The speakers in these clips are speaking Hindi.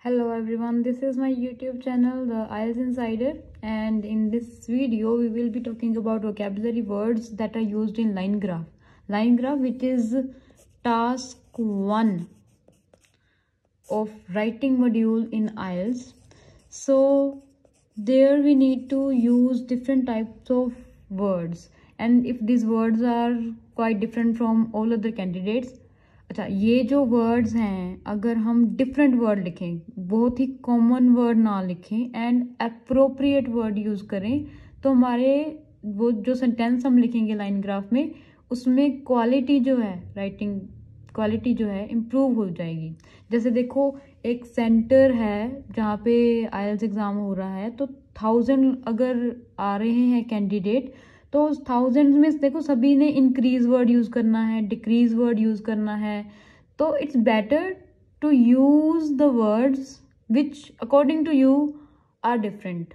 Hello everyone, this is my YouTube channel, The IELTS Insider, and in this video we will be talking about vocabulary words that are used in line graph. Line graph, which is task 1 of writing module in IELTS. So there we need to use different types of words, and if these words are quite different from all other candidates. अच्छा, ये जो वर्ड्स हैं अगर हम डिफरेंट वर्ड लिखें, बहुत ही कॉमन वर्ड ना लिखें एंड अप्रोप्रिएट वर्ड यूज़ करें, तो हमारे वो जो सेंटेंस हम लिखेंगे लाइन ग्राफ में उसमें क्वालिटी जो है, राइटिंग क्वालिटी जो है इम्प्रूव हो जाएगी। जैसे देखो, एक सेंटर है जहाँ पे आईएलटीएस एग्ज़ाम हो रहा है, तो 1000 अगर आ रहे हैं कैंडिडेट, तो उस 1000 में देखो सभी ने इंक्रीज वर्ड यूज़ करना है, डिक्रीज वर्ड यूज़ करना है। तो it's better to use the words which according to you are different.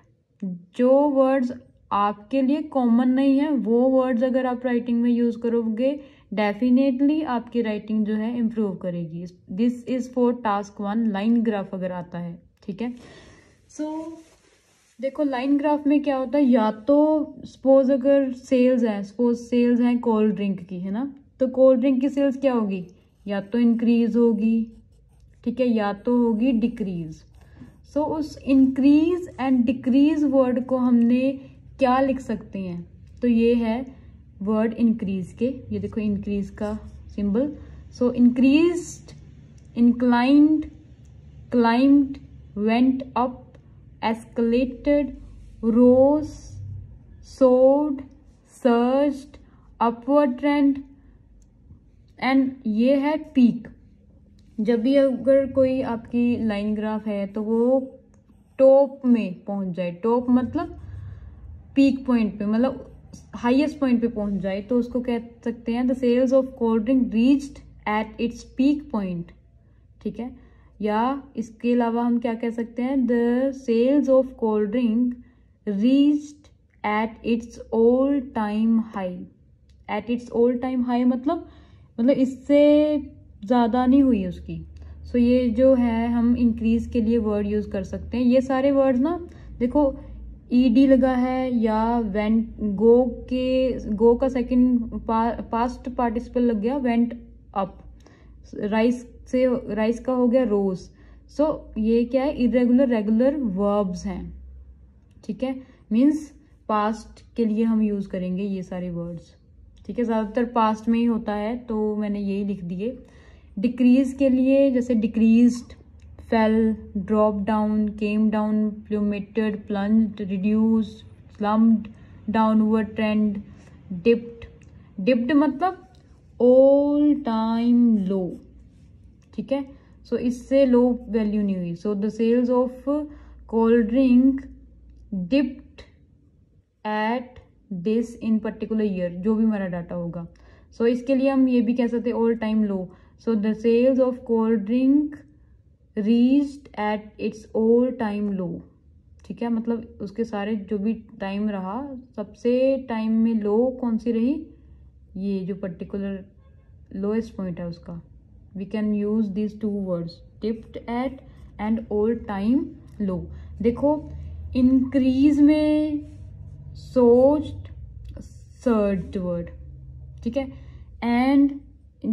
जो वर्ड्स आपके लिए कॉमन नहीं है वो वर्ड्स अगर आप राइटिंग में यूज़ करोगे, डेफिनेटली आपकी राइटिंग जो है इम्प्रूव करेगी। This is for task 1 line graph अगर आता है, ठीक है। सो देखो, लाइन ग्राफ में क्या होता है, या तो सपोज अगर सेल्स है, सपोज सेल्स हैं कोल्ड ड्रिंक की, है ना, तो कोल्ड ड्रिंक की सेल्स क्या होगी, या तो इंक्रीज होगी, ठीक है, या तो होगी डिक्रीज। सो उस इंक्रीज एंड डिक्रीज वर्ड को हमने क्या लिख सकते हैं, तो ये है वर्ड इंक्रीज के, ये देखो इंक्रीज का symbol. So increased, inclined, climbed, went up, escalated, rose, soared, surged, upward trend, and ये है पीक। जब भी अगर कोई आपकी लाइन ग्राफ है तो वो टॉप में पहुंच जाए, टॉप मतलब पीक पॉइंट पे, मतलब हाईएस्ट पॉइंट पे पहुंच जाए, तो उसको कह सकते हैं the sales of cold drink reached at its peak point, ठीक है। या इसके अलावा हम क्या कह सकते हैं, the sales of cold drink reached at its all time high. At its all time high मतलब इससे ज़्यादा नहीं हुई उसकी। सो ये जो है हम इंक्रीज के लिए वर्ड यूज़ कर सकते हैं। ये सारे वर्ड्स ना देखो, ईडी लगा है या वेंट, गो का सेकंड पास्ट पार्टिसिपल लग गया, वेंट अप, राइस का हो गया रोज। सो ये क्या है, इरेगुलर रेगुलर वर्ब्स हैं, ठीक है। मीन्स पास्ट के लिए हम यूज करेंगे ये सारे वर्ड्स, ठीक है, ज्यादातर पास्ट में ही होता है, तो मैंने यही लिख दिए। डिक्रीज के लिए जैसे decreased, fell, drop down, came down, plummeted, plunged, reduced, slumped, downward trend, dipped. Dipped मतलब ऑल टाइम लो, ठीक है। सो इससे लो वैल्यू नहीं हुई। So the sales of cold drink dipped at this in particular year, जो भी हमारा डाटा होगा। सो इसके लिए हम ये भी कह सकते हैं all time low. So the sales of cold drink reached at its all time low, ठीक है, मतलब उसके सारे जो भी टाइम रहा, सबसे टाइम में लो कौन सी रही, ये जो पर्टिकुलर लोएस्ट पॉइंट है उसका। We can use these two words, dipped at and all time low। देखो, increase में surged, surged word, ठीक है, and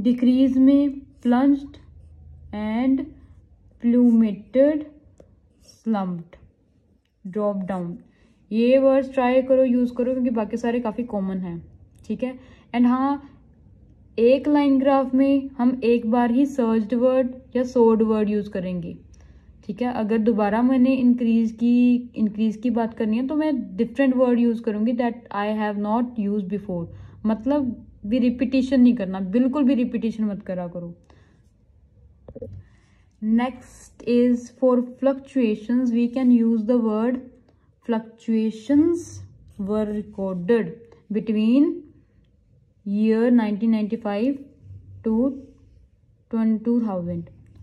decrease में plunged and plummeted, slumped, drop down। ये वर्ड्स ट्राई करो, यूज करो, क्योंकि बाकी सारे काफी कॉमन हैं, ठीक है। एंड हाँ, एक लाइन ग्राफ में हम एक बार ही सर्च्ड वर्ड या सोर्ड वर्ड यूज करेंगे, ठीक है। अगर दोबारा मैंने इंक्रीज की बात करनी है तो मैं डिफरेंट वर्ड यूज करूंगी that I have not use before. मतलब भी रिपीटिशन नहीं करना, बिल्कुल भी रिपीटिशन मत करा करो। Next is for fluctuations, we can use the word fluctuations were recorded between year 1995 to 2000।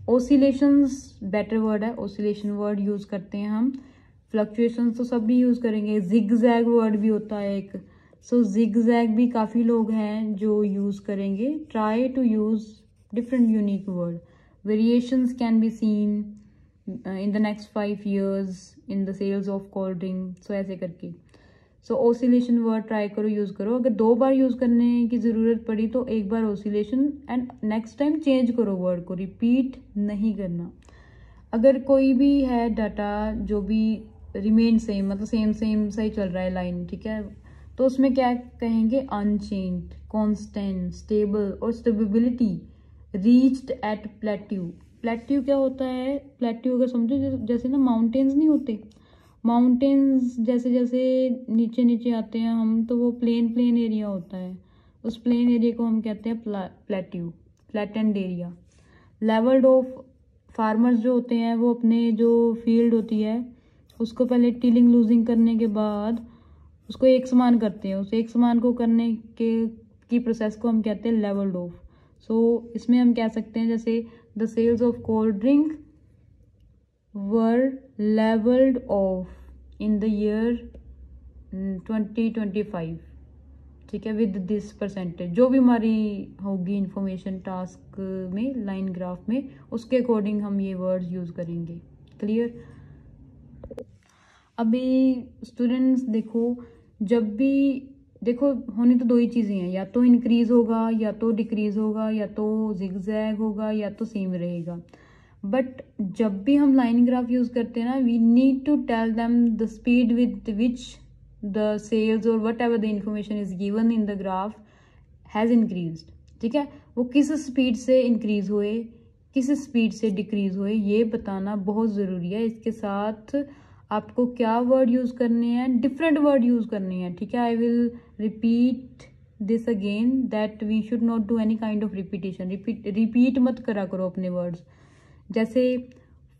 Oscillations better word है, ओसिलेशन वर्ड यूज करते हैं हम। फ्लक्चुएशंस तो सब भी यूज करेंगे। जिगजैग वर्ड भी होता है एक, सो जिगजैग भी काफी लोग हैं जो यूज करेंगे। Try to use different unique word. Variations can be seen, in the next 5 years in the sales of cold drink, so ऐसे करके। सो ऑसिलेशन वर्ड ट्राई करो, यूज़ करो। अगर 2 बार यूज़ करने की ज़रूरत पड़ी तो 1 बार oscillation and next time change करो वर्ड को, रिपीट नहीं करना। अगर कोई भी है डाटा जो भी रिमेन सेम, मतलब सेम सही चल रहा है लाइन, ठीक है, तो उसमें क्या कहेंगे, अनचेंज्ड, कांस्टेंट, स्टेबल और stability reached eight plateau. Plateau क्या होता है, प्लेट्यू अगर समझो जैसे ना माउंटेन्स नहीं होते, माउंटेन्स जैसे जैसे नीचे नीचे आते हैं हम, तो वो प्लेन एरिया होता है, उस प्लेन एरिया को हम कहते हैं plateau, flattened area. Levelled off farmers जो होते हैं वो अपने जो फील्ड होती है उसको पहले टिलिंग लूजिंग करने के बाद उसको एक समान करते हैं, उस एक समान को करने की प्रोसेस को हम कहते हैं लेवल्ड ऑफ। सो इसमें हम कह सकते हैं जैसे the sales of cold drink were levelled off in the year 2025, ठीक है, विद दिस परसेंटेज। जो भी हमारी होगी इंफॉर्मेशन टास्क में, लाइन ग्राफ में, उसके अकॉर्डिंग हम ये वर्ड्स यूज़ करेंगे। क्लियर। अभी स्टूडेंट्स देखो, जब भी देखो होनी तो 2 ही चीज़ें हैं, या तो इंक्रीज होगा या तो डिक्रीज होगा या तो जिगजैग होगा या तो सेम रहेगा। बट जब भी हम लाइन ग्राफ यूज़ करते हैं ना, we need to tell them the speed with which the sales और whatever the information is given in the graph has increased, ठीक है। वो किस स्पीड से इंक्रीज हुए, किस स्पीड से डिक्रीज हुए, ये बताना बहुत ज़रूरी है। इसके साथ आपको क्या वर्ड यूज़ करने हैं, डिफरेंट वर्ड यूज़ करने हैं, ठीक है। I will repeat this again that we should not do any kind of repetition. Repeat मत करा करो अपने वर्ड्स। जैसे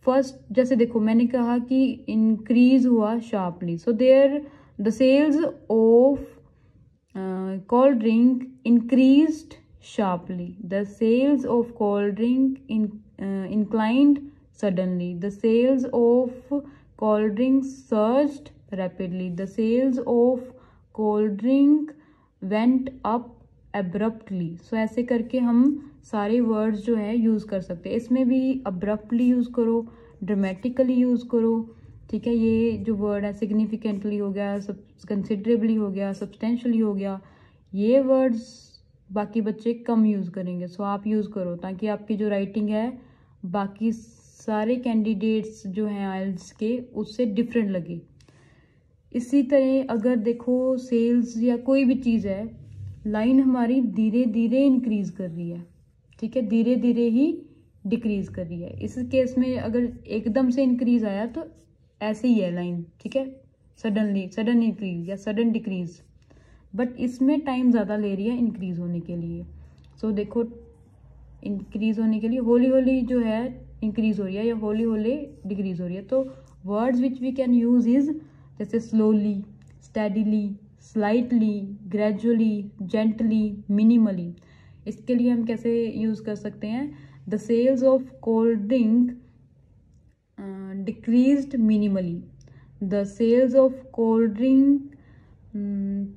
फर्स्ट, जैसे देखो मैंने कहा कि इंक्रीज हुआ sharply, so there the sales of cold drink increased sharply. The sales of cold drink inclined suddenly. The sales of cold drink surged rapidly. The sales of cold drink went up abruptly. So ऐसे करके हम सारे words जो है यूज़ कर सकते हैं। इसमें भी abruptly यूज़ करो, dramatically यूज़ करो, ठीक है। ये जो वर्ड है significantly हो गया, considerably हो गया, substantially हो गया, ये वर्ड्स बाकी बच्चे कम यूज़ करेंगे। सो आप यूज़ करो ताकि आपकी जो राइटिंग है बाकी सारे कैंडिडेट्स जो हैं आइल्स के उससे डिफरेंट लगे। इसी तरह अगर देखो सेल्स या कोई भी चीज़ है, लाइन हमारी धीरे धीरे इंक्रीज कर रही है, ठीक है, धीरे धीरे ही डिक्रीज कर रही है। इस केस में अगर एकदम से इंक्रीज आया तो ऐसे ही है लाइन, ठीक है, सडन इंक्रीज या सडन डिक्रीज। बट इसमें टाइम ज़्यादा ले रही है इंक्रीज होने के लिए। सो देखो इंक्रीज होने के लिए होली होली जो है इंक्रीज हो रही है या होली होली डिक्रीज हो रही है। तो words which we can use is जैसे slowly, steadily, slightly, gradually, gently, minimally. इसके लिए हम कैसे यूज़ कर सकते हैं, the sales of cold drink decreased minimally, the sales of cold drink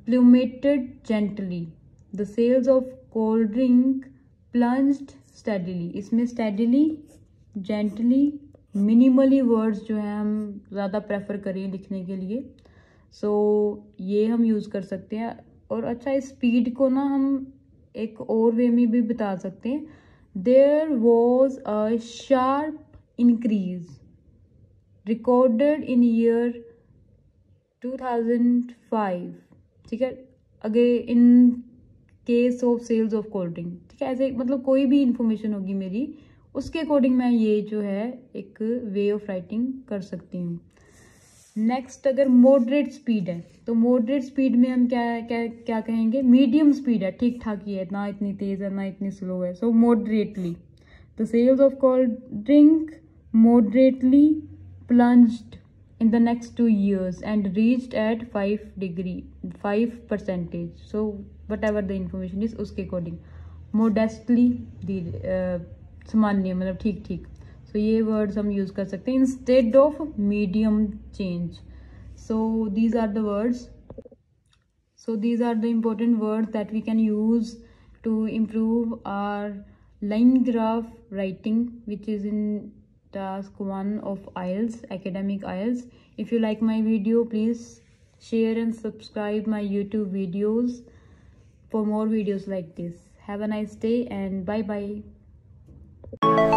plummeted gently, the sales of cold drink plunged steadily। इसमें steadily, gently, minimally words जो है हम ज़्यादा प्रेफर करें लिखने के लिए। सो ये हम यूज़ कर सकते हैं। और अच्छा, इस स्पीड को ना हम एक और वे में भी बता सकते हैं, there was a sharp increase recorded in year 2005, ठीक है, again in case of sales of cold drink, ठीक है। ऐसे मतलब कोई भी इंफॉर्मेशन होगी मेरी, उसके अकॉर्डिंग मैं ये जो है एक वे ऑफ राइटिंग कर सकती हूँ। नेक्स्ट, अगर मॉडरेट स्पीड है तो मॉडरेट स्पीड में हम क्या कहेंगे, मीडियम स्पीड है, ठीक ठाक ही है, ना इतनी तेज़ है ना इतनी स्लो है। So moderately, the sales of cold drink moderately plunged in the next 2 years and reached at 5%. So whatever the information is उसके according, modestly सामान्य मतलब ठीक ठीक। सो ये वर्ड्स हम यूज़ कर सकते हैं instead of medium change. So these are the words, so these are the important words that we can use to improve our line graph writing which is in task 1 of IELTS, academic IELTS. If you like my video, please share and subscribe my YouTube videos for more videos like this. Have a nice day and bye bye.